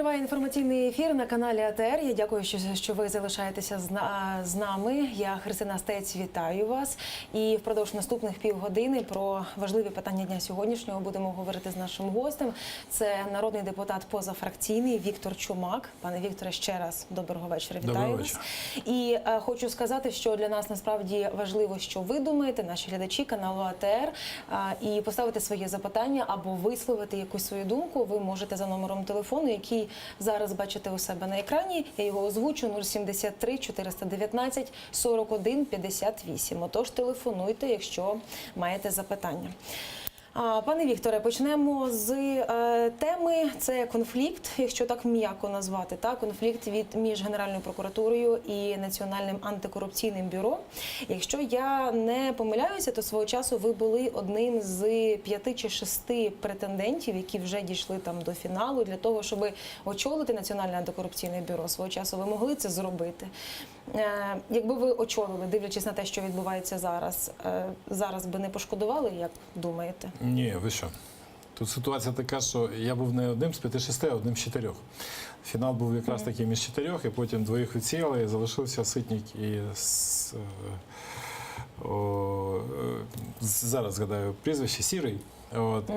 Триває інформаційний ефір на каналі АТР. Я дякую, що ви залишаєтеся з нами. Я Христина Стець, вітаю вас. І впродовж наступних півгодини про важливі питання дня сьогоднішнього будемо говорити з нашим гостем. Це народний депутат позафракційний Віктор Чумак. Пане Вікторе, ще раз доброго вечора. Вітаю вас. І хочу сказати, що для нас насправді важливо, що ви думаєте, наші глядачі каналу АТР, і поставити своє запитання або висловити якусь свою думку. Ви можете за номером телефону, який зараз бачите у себе на екрані. Я його озвучу: 073 419 41 58. Отож, телефонуйте, якщо маєте запитання. Пане Вікторе, почнемо з теми. Це конфлікт, якщо так м'яко назвати, конфлікт між Генеральною прокуратурою і Національним антикорупційним бюро. Якщо я не помиляюся, то свого часу ви були одним з 5 чи 6 претендентів, які вже дійшли там до фіналу, для того, щоб очолити Національне антикорупційне бюро. Свого часу ви могли це зробити. Якби ви очолили, дивлячись на те, що відбувається зараз би не пошкодували, як думаєте? Ні, ви що? Тут ситуація така, що я був не одним з 5-6, а одним з 4. Фінал був якраз таки між 4, і потім 2 відсіяли, і залишився Ситник і зараз згадаю прізвище, Сірий.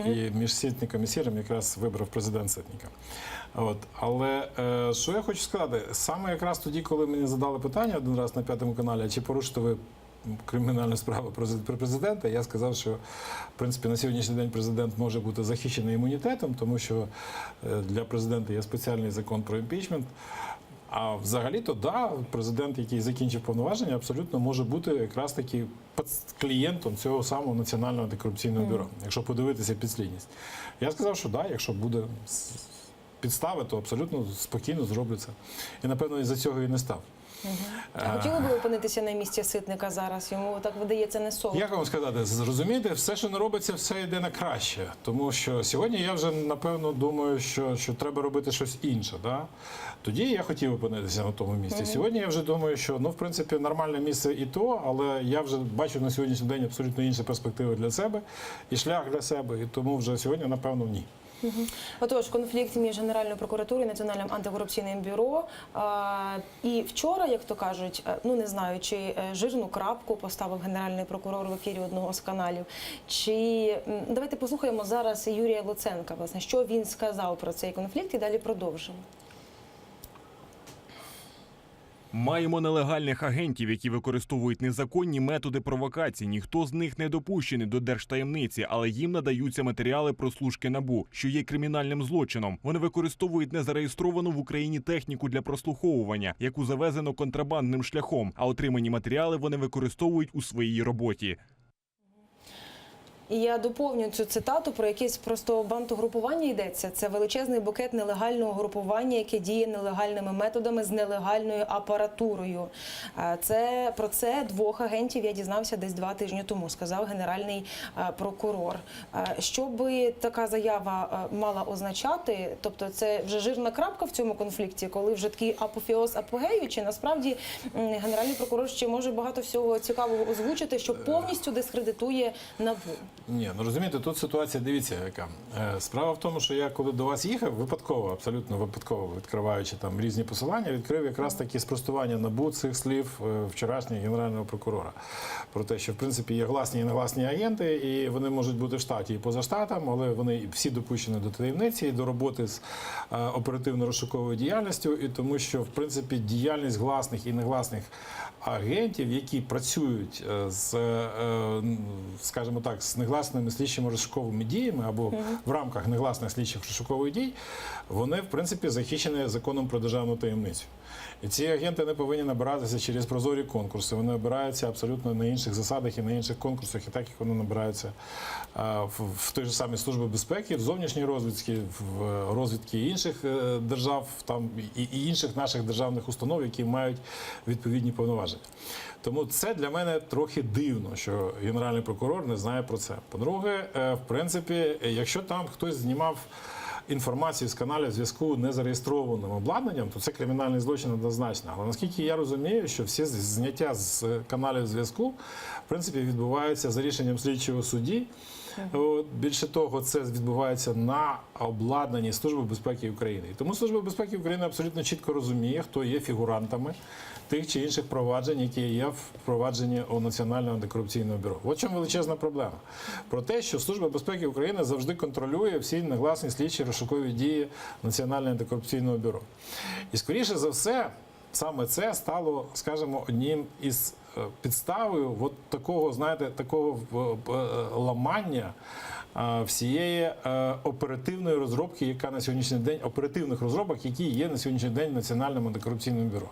І між Ситником і Сірим якраз вибрав президент Ситника. Але що я хочу сказати, саме якраз тоді, коли мені задали питання один раз на 5 каналі, чи порушите ви кримінальну справу про президента, я сказав, що в принципі на сьогоднішній день президент може бути захищений імунітетом, тому що для президента є спеціальний закон про імпічмент. А взагалі-то, да, президент, який закінчив повноваження, абсолютно може бути якраз таки клієнтом цього самого Національного антикорупційного бюро, якщо подивитися підслідність. Я сказав, що да, якщо буде підстави, то абсолютно спокійно зроблю це. І, напевно, із-за цього і не став. Хотіли б ви опинитися на місці Ситника зараз? Йому так видається не солодко. Як вам сказати, зрозумієте, все, що не робиться, все йде на краще. Тому що сьогодні я вже, напевно, думаю, що треба робити щось інше. Да? Тоді я хотів опинитися на тому місці. Сьогодні я вже думаю, що, в принципі, нормальне місце і то, але я вже бачу на сьогоднішній день абсолютно інші перспективи для себе і шлях для себе, і тому вже сьогодні, напевно, ні. Отож, конфлікт між Генеральною прокуратурою і Національним антикорупційним бюро. І вчора, як то кажуть, не знаю, чи жирну крапку поставив Генеральний прокурор в ефірі одного з каналів, чи... Давайте послухаємо зараз Юрія Луценка, власне, що він сказав про цей конфлікт, і далі продовжимо. Маємо нелегальних агентів, які використовують незаконні методи провокацій. Ніхто з них не допущений до держтаємниці, але їм надаються матеріали прослушки НАБУ, що є кримінальним злочином. Вони використовують незареєстровану в Україні техніку для прослуховування, яку завезено контрабандним шляхом, а отримані матеріали вони використовують у своїй роботі. І я доповню цю цитату, про якесь просто бандугрупування йдеться. Це величезний букет нелегального групування, яке діє нелегальними методами з нелегальною апаратурою. Про це 2 агентів я дізнався десь 2 тижні тому, сказав Генеральний прокурор. Що би така заява мала означати? Тобто це вже жирна крапка в цьому конфлікті, коли вже такий апофеоз апогею, чи насправді Генеральний прокурор ще може багато всього цікавого озвучити, що повністю дискредитує НАБУ? Ні, розумієте, тут ситуація, дивіться, яка. Справа в тому, що я коли до вас їхав, абсолютно випадково, відкриваючи там різні посилання, відкрив якраз такі спростування НАБУ цих слів вчорашнього Генерального прокурора. Про те, що в принципі є гласні і негласні агенти, і вони можуть бути в штаті і поза штатом, але вони всі допущені до таємниці і до роботи з оперативно-розшуковою діяльністю, і тому що в принципі діяльність гласних і негласних агентів, які працюють з, скажімо так, з негласними слідчими розшуковими діями або в рамках негласних слідчих розшукових дій, вони, в принципі, захищені законом про державну таємницю. І ці агенти не повинні набиратися через прозорі конкурси. Вони обираються абсолютно на інших засадах і на інших конкурсах, і так, як вони набираються в той же самій Службі безпеки, в зовнішній розвідці, в розвідки інших держав там, і інших наших державних установ, які мають відповідні повноваження. Тому це для мене трохи дивно, що Генеральний прокурор не знає про це. По-друге, в принципі, якщо там хтось знімав інформацію з каналів зв'язку незареєстрованим обладнанням, то це кримінальний злочин однозначно. Але наскільки я розумію, що всі зняття з каналів зв'язку, в принципі, відбуваються за рішенням слідчого судді, От, більше того, це відбувається на обладнанні Служби безпеки України. І тому Служба безпеки України абсолютно чітко розуміє, хто є фігурантами тих чи інших проваджень, які є в провадженні у Національного антикорупційного бюро. От чому величезна проблема. Про те, що Служба безпеки України завжди контролює всі негласні слідчі розшукові дії Національного антикорупційного бюро. І, скоріше за все, саме це стало, скажімо, одним із підставою от такого, знаєте, такого ламання всієї оперативної розробки, яка на сьогоднішній день, оперативних розробок, які є на сьогоднішній день в Національному антикорупційному бюро.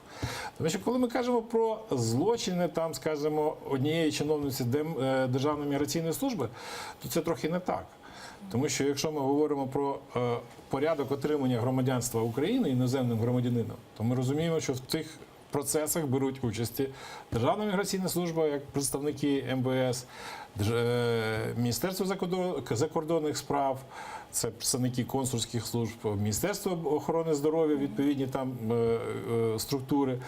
Тому що коли ми кажемо про злочини, там, скажімо, однієї чиновниці Державної міграційної служби, то це трохи не так. Тому що якщо ми говоримо про порядок отримання громадянства України іноземним громадянином, то ми розуміємо, що в цих процесах беруть участі Державна міграційна служба як представники МВС, Міністерство закордонних справ, це представники консульських служб, Міністерство охорони здоров'я, відповідні там структури,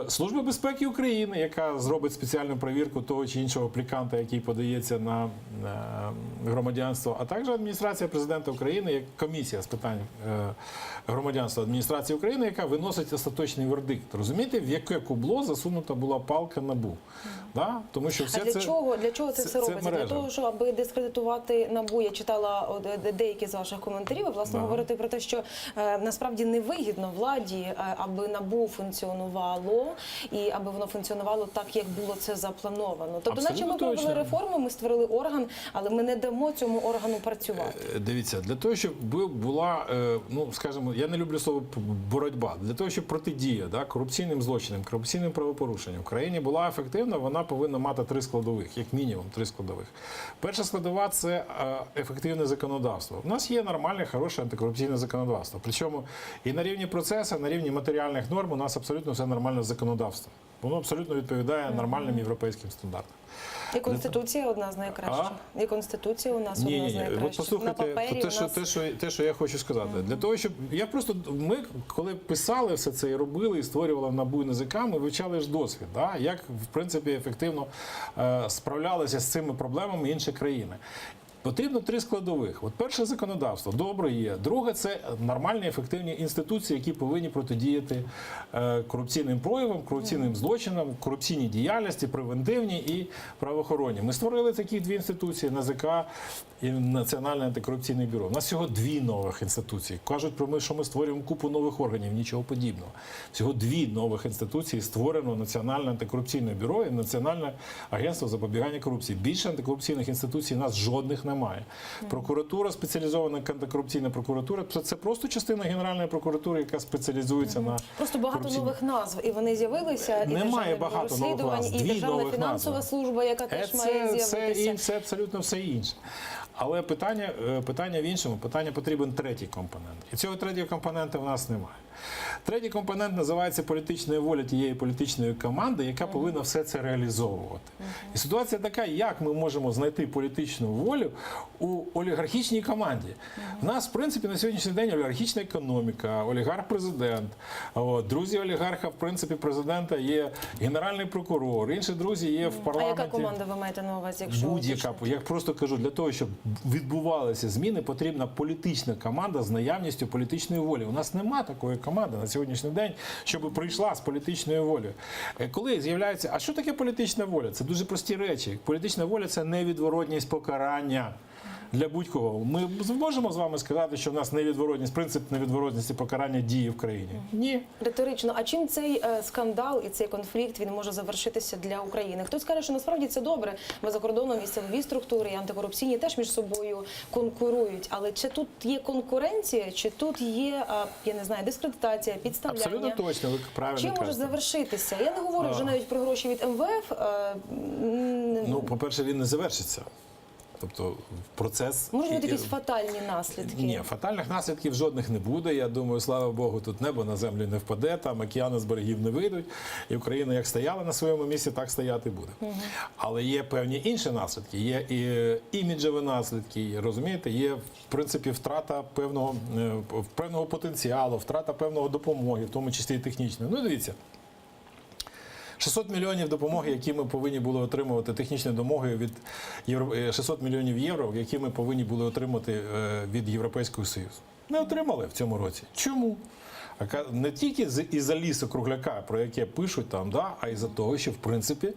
Служба безпеки України, яка зробить спеціальну перевірку того чи іншого апліканта, який подається на громадянство, а також адміністрація президента України, як комісія з питань громадянства адміністрації України, яка виносить остаточний вердикт. Розумієте, в яке кубло засунута була палка НАБУ? Да? Тому що все для чого це все робиться? Для того, щоб аби дискредитувати НАБУ, я читала деякі з ваших коментарів, ви, власне, говорите про те, що насправді невигідно владі, аби НАБУ функціонувало і аби воно функціонувало так, як було це заплановано. Тобто, наче ми провели реформу, ми створили орган, але ми не дамо цьому органу працювати. Дивіться, для того, щоб була, ну, скажімо, я не люблю слово боротьба, для того, щоб протидія, да, корупційним злочинам, корупційним правопорушенням в країні була ефективна, вона повинна мати 3 складових, як мінімум 3 складових. Перша складова – це ефективне законодавство. У нас є нормальне, хороше антикорупційне законодавство. Причому і на рівні процесу, на рівні матеріальних норм у нас абсолютно все нормально з законодавством. Воно абсолютно відповідає нормальним європейським стандартам. І Конституція одна з найкращих. І Конституція у нас одна з найкращих. От послухайте, те, що я хочу сказати. Для того, щоб ми, коли писали все це і робили, і створювали НАБУ і НАЗК, ми вивчали ж досвід, да? Як, в принципі, ефективно справлялися з цими проблемами інші країни. Потрібно 3 складових. От перше – законодавство. Добре є. Друге – це нормальні, ефективні інституції, які повинні протидіяти корупційним проявам, корупційним злочинам, корупційній діяльності, превентивній і правоохоронній. Ми створили такі 2 інституції – НАЗК і Національне антикорупційне бюро. У нас всього 2 нових інституції. Кажуть про що ми створюємо купу нових органів. Нічого подібного. Всього 2 нових інституції створено Національне антикорупційне бюро і Національне агентство запобігання корупції. Більше антикорупційних інституцій у нас жодних немає. Прокуратура, спеціалізована антикорупційна прокуратура, це просто частина Генеральної прокуратури, яка спеціалізується на просто багато нових назв, і вони з'явилися, і немає багато нових назв. і Державна фінансова служба, яка теж має з'явитися. Це абсолютно все інше. Але питання в іншому. Питання потрібен 3-й компонент. І цього 3-го компонента в нас немає. 3-й компонент називається політична воля тієї політичної команди, яка повинна все це реалізовувати. І ситуація така, як ми можемо знайти політичну волю у олігархічній команді. У нас, в принципі, на сьогоднішній день олігархічна економіка, олігарх-президент. Друзі олігарха, в принципі, президента є генеральний прокурор, інші друзі є в парламенті. А яка команда ви маєте на увазі, якщо будь-яка? Я просто кажу, для того, щоб відбувалися зміни, потрібна політична команда з наявністю політичної волі. У нас немає такої команди на сьогоднішній день, щоб прийшла з політичною волею. Коли з'являється, а що таке політична воля? Це дуже прості речі. Політична воля – це невідворотність покарання. Для будь-кого. Ми зможемо з вами сказати, що в нас невідворотність, принцип невідворотності покарання діє в країні? Ні. Риторично. А чим цей скандал і цей конфлікт він може завершитися для України? Хтось каже, що насправді це добре, бо за кордоном і силові структури, і антикорупційні теж між собою конкурують. Але чи тут є конкуренція, чи тут є, я не знаю, дискредитація, підставляння? Абсолютно точно, ви правильно Чим кажете. може завершитися? Я не говорю вже навіть про гроші від МВФ. Ну, по-перше, він не завершиться. Тобто процес... Можуть бути якісь фатальні наслідки? Ні, фатальних наслідків жодних не буде. Я думаю, слава Богу, тут небо на землю не впаде, там океани з берегів не вийдуть. І Україна як стояла на своєму місці, так стояти буде. Але є певні інші наслідки. Є і іміджеві наслідки, розумієте? Є, в принципі, втрата певного потенціалу, втрата певного допомоги, в тому числі і технічної. Ну, дивіться. 600 мільйонів допомоги, які ми повинні були отримувати, технічної допомоги від 600 мільйонів євро, які ми повинні були отримати від Європейського Союзу. Не отримали в цьому році. Чому? Не тільки із-за лісу-кругляка, про яке пишуть там, да, а із-за того, що, в принципі,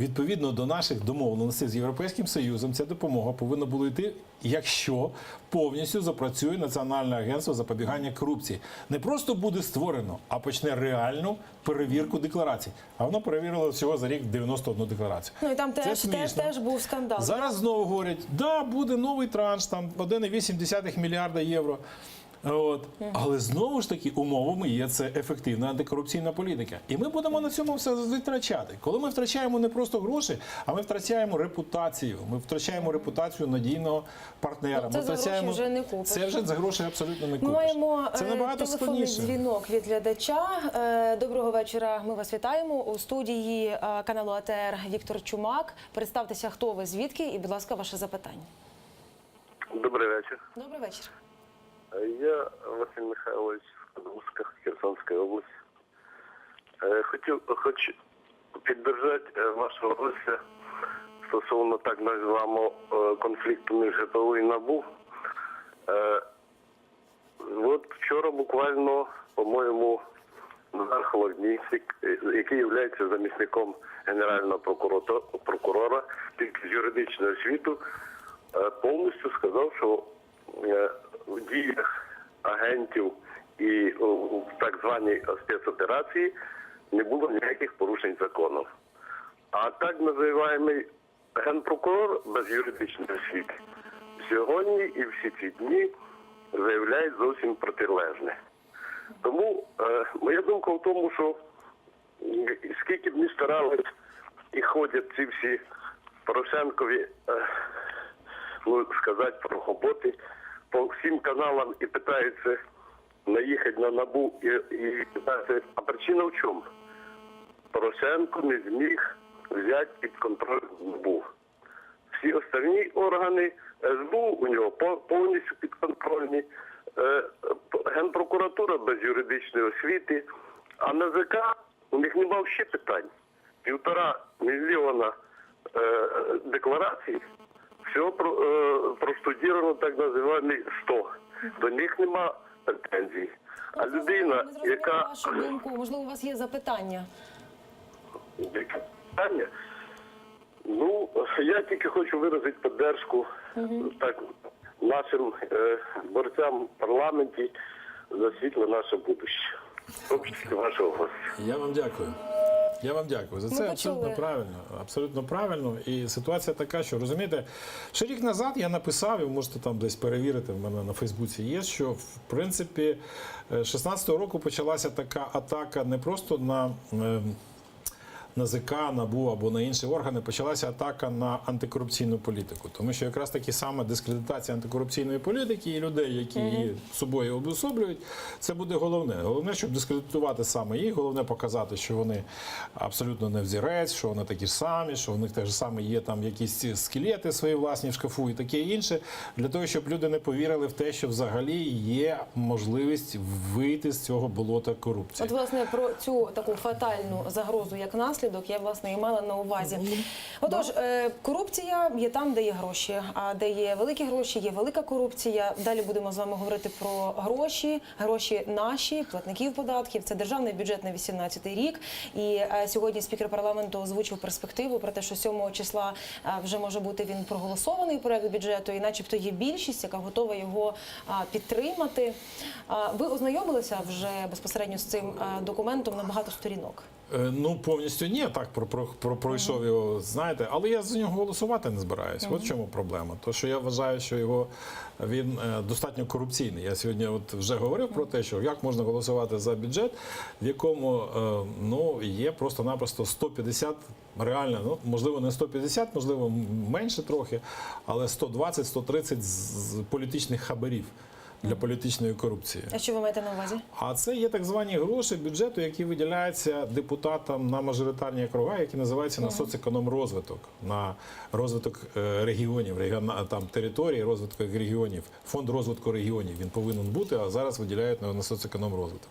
відповідно до наших домовленостей з Європейським Союзом, ця допомога повинна була йти, якщо повністю запрацює Національне агентство запобігання корупції. Не просто буде створено, а почне реальну перевірку декларацій. А воно перевірило всього за рік 91 декларацію. Ну і там Це смішно. теж був скандал. Зараз знову говорять, да, буде новий транш, там 1,8 мільярда євро. От. Але знову ж таки умовами є це ефективна антикорупційна політика. І ми будемо на цьому все витрачати. Коли ми втрачаємо не просто гроші, а ми втрачаємо репутацію. Ми втрачаємо репутацію надійного партнера. Це за гроші вже не купиш. Це вже за гроші абсолютно не Ми купиш. маємо Це набагато телефонний складніше. дзвінок від глядача. Доброго вечора. Ми вас вітаємо. У студії каналу АТР Віктор Чумак. Представтеся, хто ви, звідки, і, будь ласка, ваше запитання. Добрий вечір. Добрий вечір. Я Василь Михайлович з Подольська, Херсонська область. Хочу підтримати вашого гостя стосовно так називаємо конфлікту між ГПУ і НАБУ. От вчора буквально, по-моєму, Назар Холоднійцик, який є замісником Генерального прокурора, тільки з юридичного освіту, повністю сказав, що в діях агентів і в так званій спецоперації не було ніяких порушень закону. А так називаємо генпрокурор без юридичної освіти сьогодні і всі ці дні заявляють зовсім протилежне. Тому моя думка в тому, що скільки б ні старались і ходять ці всі Порошенкові, сказати про роботи, по всім каналам і питаються наїхати на НАБУ і питаються, а причина в чому? Порошенко не зміг взяти під контроль НАБУ. Всі остальні органи СБУ у нього повністю підконтрольні, Генпрокуратура без юридичної освіти, а НАЗК у них немає ще питань. 1,5 мільйона декларацій, все простудировано, так називаємо 100. До них нема претензій. А людина, Ми зрозуміли яка... вашу думку. Можливо, у вас є запитання? Яке питання? Ну, я тільки хочу виразити підтримку так, нашим борцям в парламенті за світле наше будуще. Общество вашого гостя. Я вам дякую. Я вам дякую. За це абсолютно правильно. Абсолютно правильно. І ситуація така, що, розумієте, ще рік назад я написав, і ви можете там десь перевірити, в мене на Фейсбуці є, що, в принципі, 16-го року почалася така атака не просто на НАЗК, НАБУ або на інші органи, почалася атака на антикорупційну політику. Тому що якраз таки саме дискредитація антикорупційної політики і людей, які її собою обособлюють, це буде головне. Головне, щоб дискредитувати саме їх, головне показати, що вони абсолютно не взірець, що вони такі ж самі, що у них теж саме є там якісь скелети свої власні в шкафу і таке інше, для того, щоб люди не повірили в те, що взагалі є можливість вийти з цього болота корупції. От, власне, про цю таку фатальну загрозу, як наслідок, я, власне, і мала на увазі. Отож, корупція є там, де є гроші, а де є великі гроші, є велика корупція. Далі будемо з вами говорити про гроші, гроші наші, платників податків. Це державний бюджет на 2018 рік. І сьогодні спікер парламенту озвучив перспективу про те, що 7 числа вже може бути він проголосований проект бюджету, і начебто є більшість, яка готова його підтримати. Ви ознайомилися вже безпосередньо з цим документом на багато сторінок? Ну, повністю ні, так пройшов його, знаєте, але я за нього голосувати не збираюсь. От в чому проблема. То, що я вважаю, що він достатньо корупційний. Я сьогодні от вже говорив про те, що як можна голосувати за бюджет, в якому є просто-напросто 150, реально, ну, можливо, не 150, можливо, менше трохи, але 120-130 політичних хабарів. для політичної корупції. А що ви маєте на увазі? А це є так звані гроші бюджету, які виділяються депутатам на мажоритарні округа, які називаються на соцекономрозвиток, на розвиток регіонів, там території, розвиток регіонів, фонд розвитку регіонів. Він повинен бути, а зараз виділяють на соцекономрозвиток.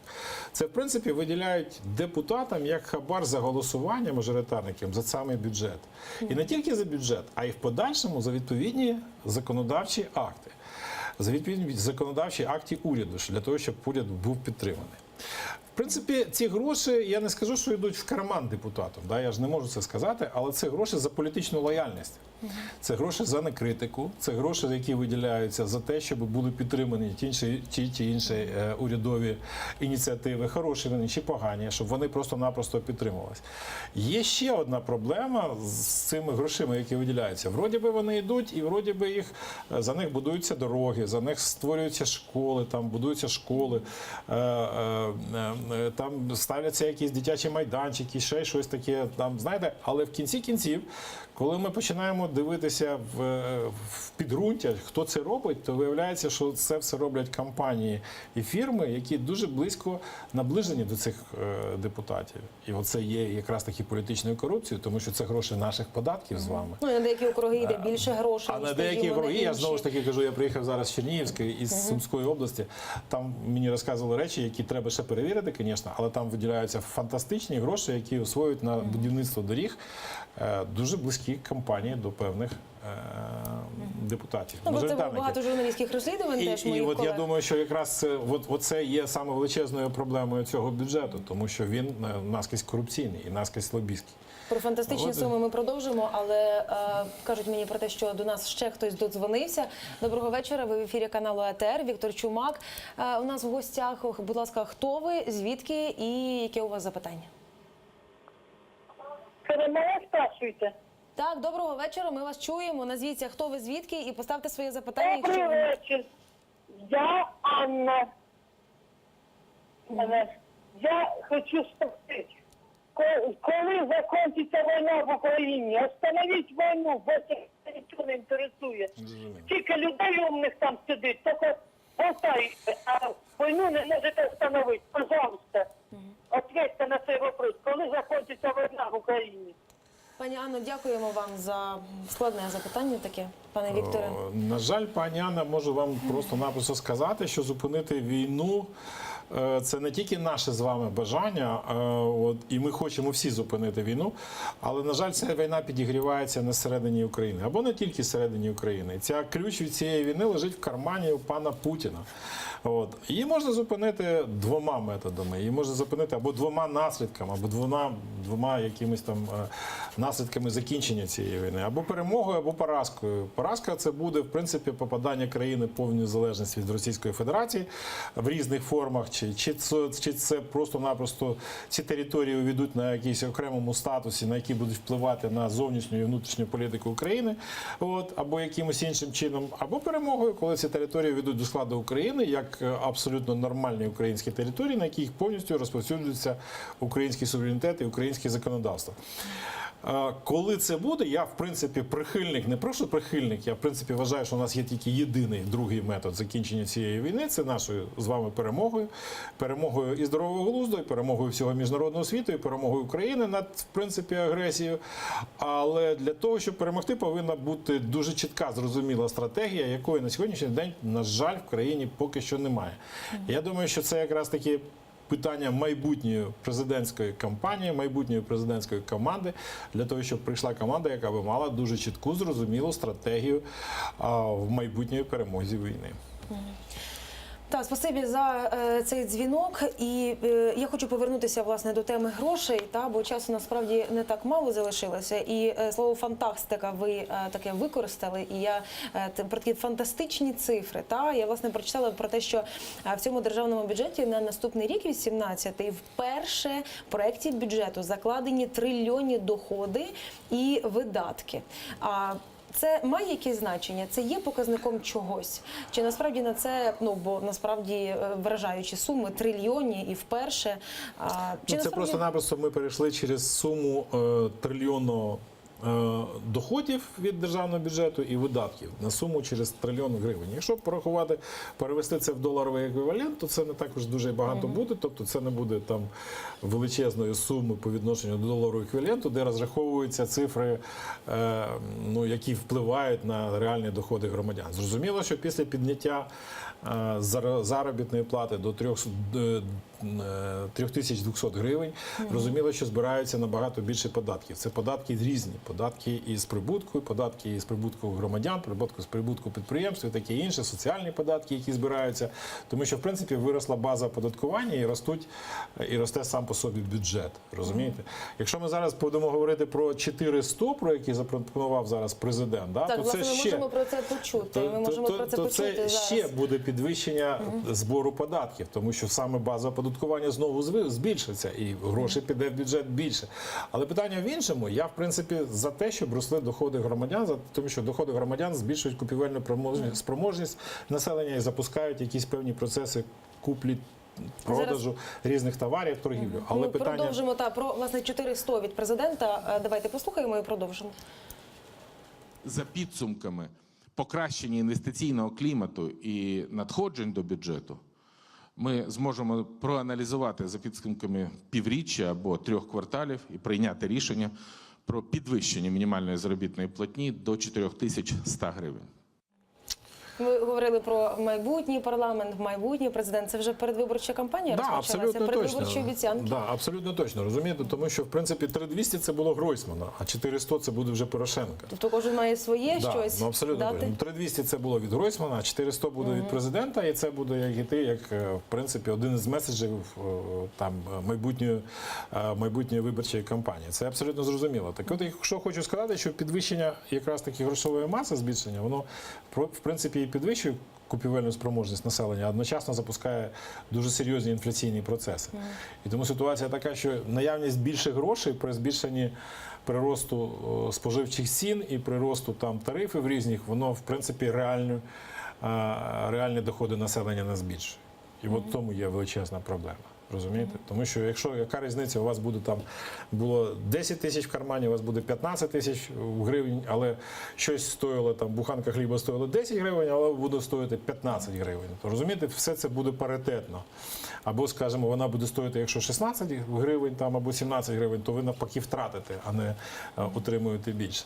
Це, в принципі, виділяють депутатам як хабар за голосування мажоритарникам за самий бюджет. І не тільки за бюджет, а й в подальшому за відповідні законодавчі акти. За відповідні законодавчі акти уряду, для того, щоб уряд був підтриманий. В принципі, ці гроші, я не скажу, що йдуть в карман депутатам, я ж не можу це сказати, але це гроші за політичну лояльність. Це гроші за некритику, це гроші, які виділяються за те, щоб були підтримані ті чи інші урядові ініціативи, хороші вони чи погані, щоб вони просто-напросто підтримувалися. Є ще одна проблема з цими грошима, які виділяються. Вроді би вони йдуть, і вроді би за них будуються дороги, за них створюються школи, там будуються школи, там ставляться якісь дитячі майданчики, ще щось таке, там, знаєте, але в кінці кінців, коли ми починаємо дивитися в підґрунтя, хто це робить, то виявляється, що це все роблять компанії і фірми, які дуже близько наближені до цих депутатів. І оце є якраз таки політичною корупцією, тому що це гроші наших податків з вами. Ну, і на деякі округи йде більше грошей, А ніж на деякі скажімо, на округи, я інші. знову ж таки кажу, я приїхав зараз з Чернігівської і з Сумської області. Там мені розказували речі, які треба ще перевірити, звісно, але там виділяються фантастичні гроші, які освоюють на будівництво доріг дуже близькі компанії до певних депутатів. Ну, бо це мажоритарників. багато журналістських розслідувань теж І моїх от я колег. думаю, що якраз це є саме величезною проблемою цього бюджету, тому що він наскрізь корупційний і наскрізь лобістський. Про фантастичні От. суми ми продовжимо, але кажуть мені про те, що до нас ще хтось додзвонився. Доброго вечора, ви в ефірі каналу АТР, Віктор Чумак. У нас в гостях, будь ласка, хто ви, звідки і яке у вас запитання? Це ви мене спрашуєте? Так, доброго вечора, ми вас чуємо. Назвіться, хто ви, звідки і поставте своє запитання. Добрий якщо ви... вечір. Я Анна. Я хочу спросити, коли закінчиться війна в Україні? Остановіть війну, бо це нічого не інтересує. Скільки людей умних там сидить, тільки болтаєте, а війну не можете остановити. Пожалуйста, ответьте на цей вопрос. Коли закінчиться війна в Україні? Пані Анно, дякуємо вам за складне запитання таке, пане Вікторе. На жаль, пані Анна, можу вам просто-напросто сказати, що зупинити війну – це не тільки наше з вами бажання, і ми хочемо всі зупинити війну, але, на жаль, ця війна підігрівається на середині України, або не тільки всередині України. Ця ключ від цієї війни лежить в кармані у пана Путіна. Її можна зупинити двома методами. Її можна зупинити або двома наслідками, або двома якимись там наслідками закінчення цієї війни. Або перемогою, або поразкою. Поразка – це буде, в принципі, попадання країни в повну залежність від Російської Федерації в різних формах. Чи це просто-напросто ці території увійдуть на якійсь окремому статусі, на які будуть впливати на зовнішню і внутрішню політику України, або якимось іншим чином, або перемогою, коли ці території увійдуть до складу України, як абсолютно нормальні українські території, на яких повністю розповсюджується український суверенітет і українське законодавство. Коли це буде, я, в принципі, прихильник, не просто прихильник, я, в принципі, вважаю, що у нас є тільки єдиний другий метод закінчення цієї війни, це нашою з вами перемогою, перемогою і здорового глузду, і перемогою всього міжнародного світу, і перемогою України над, в принципі, агресією. Але для того, щоб перемогти, повинна бути дуже чітка, зрозуміла стратегія, якої на сьогоднішній день, на жаль, в країні поки що немає. Я думаю, що це якраз таки питання майбутньої президентської кампанії, майбутньої президентської команди, для того, щоб прийшла команда, яка би мала дуже чітку, зрозумілу стратегію в майбутньої перемозі війни. Так, спасибі за цей дзвінок. І я хочу повернутися, власне, до теми грошей, бо часу насправді не так мало залишилося. І слово «фантастика» ви таке використали. І я про такі фантастичні цифри. Я, власне, прочитала про те, що в цьому державному бюджеті на наступний рік, 18-й, вперше в проєкті бюджету закладені трильйонні доходи і видатки. Це має якесь значення? Це є показником чогось? Чи насправді на це, бо насправді вражаючі суми, трильйонні і вперше? Це просто-напросто ми перейшли через суму трильйонного доходів від державного бюджету і видатків на суму через трильйон гривень. Якщо порахувати, перевести це в доларовий еквівалент, то це не також дуже багато буде, тобто це не буде там величезної суми по відношенню до доларового еквіваленту, де розраховуються цифри, які впливають на реальні доходи громадян. Зрозуміло, що після підняття заробітної плати до 3200 гривень, розуміло, що збираються набагато більше податків. Це податки різні. Податки із прибутку, податки із прибутку громадян, податки з прибутку підприємств і таке інше, соціальні податки, які збираються. Тому що, в принципі, виросла база оподаткування і росте сам по собі бюджет. Розумієте? Якщо ми зараз будемо говорити про 400, про які запропонував зараз президент, Так, то власне, це ми ще... можемо про це почути. Ми можемо про це почути це зараз. ще буде підвищення збору податків, тому що саме база оподаткування знову збільшиться і грошей піде в бюджет більше. Але питання в іншому. Я, в принципі, за те, щоб росли доходи громадян, тому що доходи громадян збільшують купівельну спроможність населення і запускають якісь певні процеси куплі, продажу різних товарів, торгівлю. Але питання... Продовжимо про, власне, 400 від президента. Давайте послухаємо і продовжимо. За підсумками покращення інвестиційного клімату і надходжень до бюджету, ми зможемо проаналізувати за підсумками півріччя або 3 кварталів і прийняти рішення про підвищення мінімальної заробітної платні до 4100 гривень. Ви говорили про майбутній парламент, майбутній президент. Це вже передвиборча кампанія розпочалася? Абсолютно Передвиборчі точно. обіцянки? Да, абсолютно точно. Розумієте? Тому що, в принципі, 3200 це було Гройсмана, а 400 це буде вже Порошенка. Тобто кожен має своє щось абсолютно дати? точно. 3200 це було від Гройсмана, а 400 буде від президента, і це буде як іти, як, в принципі, один із меседжів там майбутньої виборчої кампанії. Це абсолютно зрозуміло. Так от, якщо хочу сказати, що підвищення якраз таки грошової маси, збільшення, воно, в принципі, і підвищує купівельну спроможність населення, а одночасно запускає дуже серйозні інфляційні процеси. І тому ситуація така, що наявність більше грошей при збільшенні приросту споживчих цін і приросту там тарифів різних, воно, в принципі, реальні доходи населення не збільшує. І от в тому є величезна проблема. Розумієте? Тому що яка різниця, у вас буде там, було 10 тисяч в кармані, у вас буде 15 тисяч гривень, але щось стоїло, там, буханка хліба стоїла 10 гривень, але буде стоїти 15 гривень. То, розумієте, все це буде паритетно. Або, скажімо, вона буде стоїти, якщо 16 гривень там, або 17 гривень, то ви навпаки втратите, а не отримуєте більше.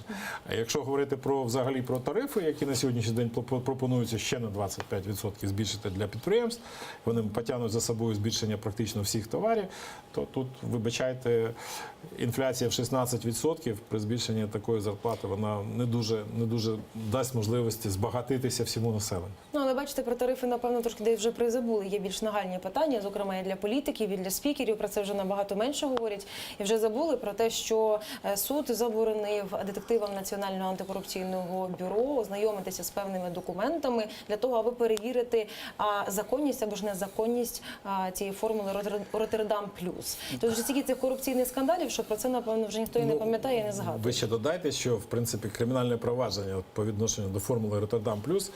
А якщо говорити взагалі про тарифи, які на сьогоднішній день пропонуються ще на 25% збільшити для підприємств, вони потягнуть за собою збільшення практично всіх товарів, то тут, вибачайте, інфляція в 16% при збільшенні такої зарплати, вона не дуже дасть можливості збагатитися всьому населенню. Але бачите, про тарифи, напевно, трошки десь вже призабули. Є більш нагальні питання, зокрема і для політиків, і для спікерів. Про це вже набагато менше говорять. І вже забули про те, що суд заборонив детективам Національного антикорупційного бюро ознайомитися з певними документами для того, аби перевірити законність або ж незаконність цієї формули Роттердам плюс. Тут вже стільки цих корупційних скандалів, що про це, напевно, вже ніхто і не пам'ятає і не згадує. Ви ще додайте, що, в принципі, кримінальне провадження по відношенню до формули Роттердам плюс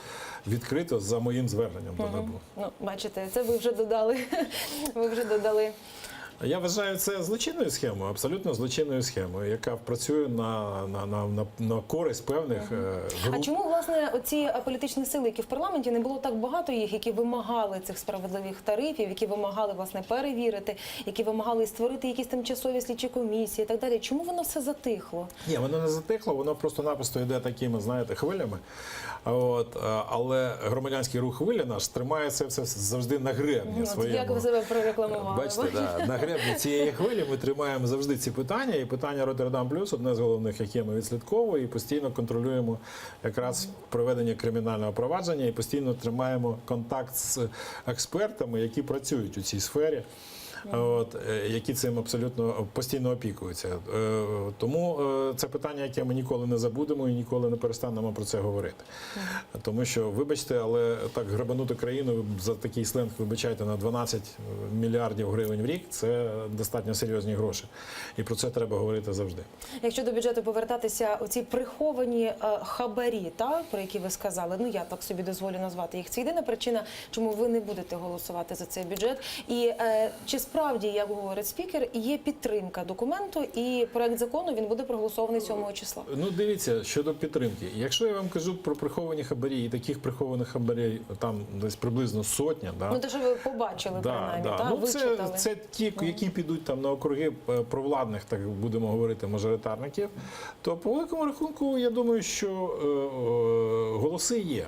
відкрито за моїм зверненням до НАБУ. Ну, бачите, це ви вже додали. Ви вже додали. Я вважаю це злочинною схемою, абсолютно злочинною схемою, яка працює на користь певних груп. А чому, власне, оці політичні сили, які в парламенті, не було так багато їх, які вимагали цих справедливих тарифів, які вимагали, власне, перевірити, які вимагали створити якісь тимчасові слідчі комісії і так далі? Чому воно все затихло? Ні, воно не затихло, воно просто-напросто йде такими, знаєте, хвилями. Але громадянський рух «Хвиля» наш тримає це все завжди на гребні своєму. Як ви себе прорекламували? Бачите, на гребні цієї хвилі ми тримаємо завжди ці питання. І питання Роттердам плюс одне з головних, яке ми відслідковуємо, і постійно контролюємо якраз проведення кримінального провадження, і постійно тримаємо контакт з експертами, які працюють у цій сфері. Які цим абсолютно постійно опікуються. Тому це питання, яке ми ніколи не забудемо і ніколи не перестанемо про це говорити. Тому що, вибачте, але так грабанути країну за такий сленг, вибачайте, на 12 мільярдів гривень в рік – це достатньо серйозні гроші. І про це треба говорити завжди. Якщо до бюджету повертатися, оці приховані хабарі, про які ви сказали, я так собі дозволю назвати їх, це єдина причина, чому ви не будете голосувати за цей бюджет. І чи насправді, як говорить спікер, є підтримка документу, і проект закону він буде проголосований 7 числа. Ну, дивіться, щодо підтримки. Якщо я вам кажу про приховані хабарі, і таких прихованих хабарів там десь приблизно сотня, да? Ну, те, що ви побачили, принаймні, та, Ну, вичитали. це ті, які підуть там на округи провладних, так будемо говорити, мажоритарників, то по великому рахунку, я думаю, що голоси є.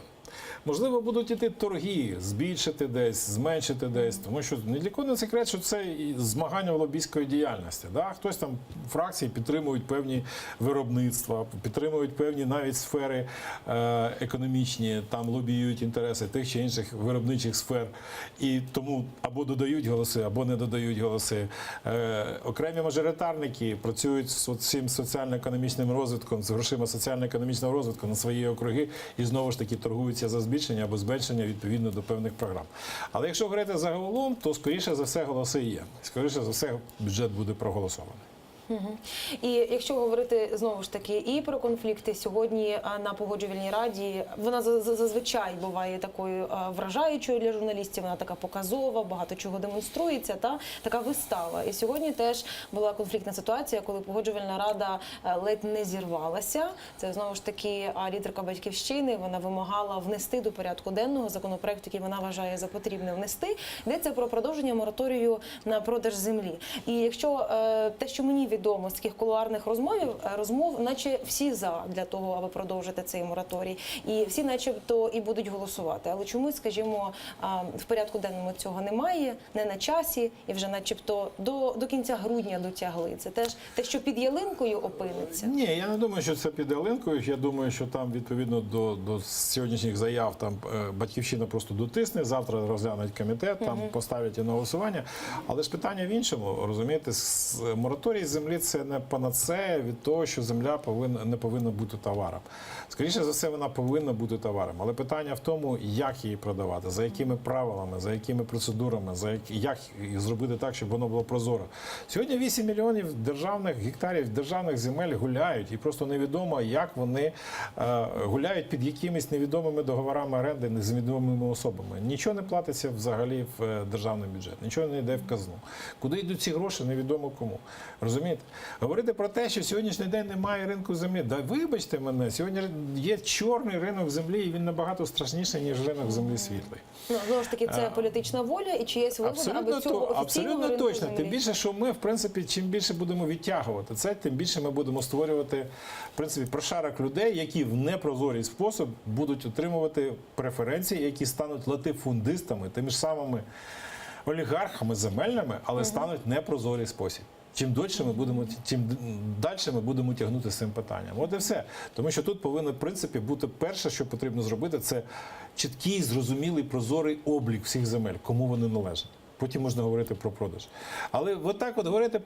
Можливо, будуть іти торги, збільшити десь, зменшити десь, тому що ні для кого не секрет, що це і змагання в лобійської діяльності. Да? Хтось там фракції підтримують певні виробництва, підтримують певні навіть сфери економічні, там лобіюють інтереси тих чи інших виробничих сфер, і тому або додають голоси, або не додають голоси. Окремі мажоритарники працюють з цим соціально-економічним розвитком, з грошима соціально-економічного розвитку на свої округи і знову ж таки торгуються за збільшення або зменшення відповідно до певних програм. Але якщо говорити загалом, то скоріше за все голоси є. Скоріше за все бюджет буде проголосований. І якщо говорити знову ж таки і про конфлікти сьогодні на Погоджувальній раді, вона зазвичай буває такою вражаючою для журналістів, вона така показова, багато чого демонструється, та така вистава. І сьогодні теж була конфліктна ситуація, коли Погоджувальна рада ледь не зірвалася. Це знову ж таки лідерка Батьківщини, вона вимагала внести до порядку денного законопроект, який вона вважає за потрібне внести. Йдеться про продовження мораторію на продаж землі. І якщо те, що мені відомо з таких кулуарних розмов, наче всі за для того, аби продовжити цей мораторій. І всі начебто і будуть голосувати. Але чомусь, скажімо, в порядку денному цього немає, не на часі, і вже начебто до кінця грудня дотягли. Це теж те, що під ялинкою опиниться. Ні, я не думаю, що це під ялинкою. Я думаю, що там відповідно до сьогоднішніх заяв там Батьківщина просто дотисне, завтра розглянуть комітет, там поставлять і на голосування. Але ж питання в іншому, розумієте, мораторій землі це не панацея від того, що земля не повинна бути товаром. Скоріше за все, вона повинна бути товаром. Але питання в тому, як її продавати, за якими правилами, за якими процедурами, як зробити так, щоб воно було прозоро. Сьогодні 8 мільйонів гектарів державних земель гуляють, і просто невідомо, як вони гуляють під якимись невідомими договорами оренди з невідомими особами. Нічого не платиться взагалі в державний бюджет, нічого не йде в казну. Куди йдуть ці гроші, невідомо кому. Розумієте? Говорити про те, що сьогоднішній день немає ринку землі. Да вибачте мене, сьогодні є чорний ринок землі, і він набагато страшніший, ніж ринок землі світлий. Ну, знову ж таки, це політична воля і чиясь вигода, аби цього офіційного абсолютно ринку точно. землі. Тим більше, що ми, в принципі, чим більше будемо відтягувати це, тим більше ми будемо створювати, в принципі, прошарок людей, які в непрозорий спосіб будуть отримувати преференції, які стануть латифундистами, тими ж самими олігархами земельними, але стануть в непрозорий спосіб. Чим далі ми будемо тягнути з цим питанням. От і все. Тому що тут повинно, в принципі, бути перше, що потрібно зробити, це чіткий, зрозумілий, прозорий облік всіх земель, кому вони належать. Потім можна говорити про продаж. Але отак от говорити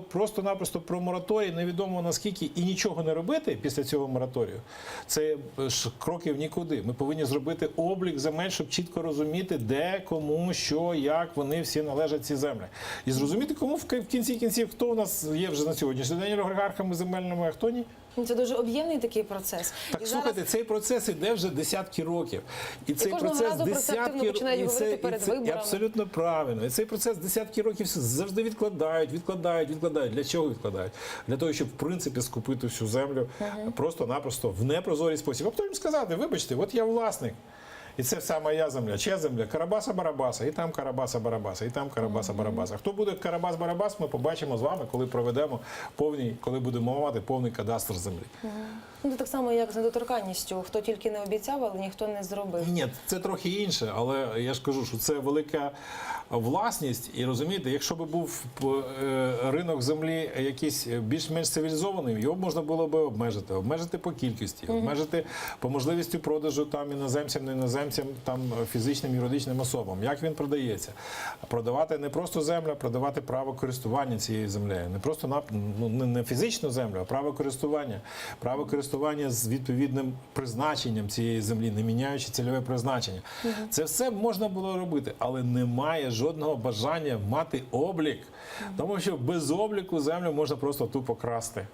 просто-напросто про мораторій, невідомо наскільки, і нічого не робити після цього мораторію, це ж кроків нікуди. Ми повинні зробити облік земель, щоб чітко розуміти, де, кому, що, як вони всі належать ці землі. І зрозуміти, кому в кінці кінців, хто у нас є вже на сьогоднішній день олігархами земельними, а хто ні. Це дуже об'ємний такий процес. Так, і слухайте, зараз... цей процес іде вже десятки років. І цей кожного процес разу про це активно починають говорити перед виборами. Абсолютно правильно. І цей процес десятки років завжди відкладають. Для чого відкладають? Для того, щоб, в принципі, скупити всю землю просто-напросто в непрозорий спосіб. А потім сказати, вибачте, от я власник. І це вся моя земля. Чия земля? Карабаса-Барабаса. І там Карабаса-Барабаса, і там Карабаса-Барабаса. Хто буде Карабас-Барабас, ми побачимо з вами, коли проведемо коли будемо мати повний кадастр землі. Ну, так само, як з недоторканністю. Хто тільки не обіцяв, але ніхто не зробив. Ні, це трохи інше, але я ж кажу, що це велика власність. І розумієте, якщо б був ринок землі якийсь більш-менш цивілізований, його можна було б обмежити по кількості, обмежити по можливості продажу там іноземцям, не іноземцям, там фізичним, юридичним особам. Як він продається? Продавати не просто землю, а продавати право користування цією землею. Не просто не фізичну землю, а право користування. Право користування з відповідним призначенням цієї землі, не міняючи цільове призначення. Це все можна було робити, але немає жодного бажання мати облік, тому що без обліку землю можна просто тупо красти.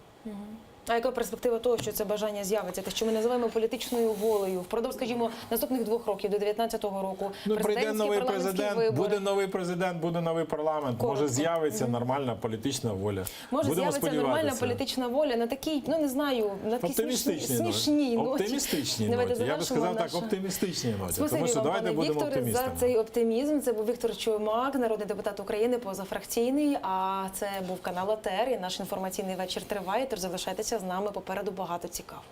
А яка перспектива того, що це бажання з'явиться? Те, що ми називаємо політичною волею впродовж, скажімо, наступних 2 років до 19-го року. Ну, прийде Президентські, новий парламентські президент, вибори. буде новий президент, буде новий парламент. Коротко. Може з'явиться нормальна політична воля. Може Будемо з'явиться нормальна сподіватися. політична воля на такій, ну не знаю, на такій Оптимістичній смішній ноті. Оптимістичній Давайте ноті. Я би завершимо сказав так, наше- оптимістичній ноті. Спасибі Тому що вам, давайте пане будемо Вікторе, за оптимістами. цей оптимізм. Це був Віктор Чумак, народний депутат України, позафракційний. А це був канал АТР. І наш інформаційний вечір триває. Тож залишайтеся з нами. Попереду багато цікавого.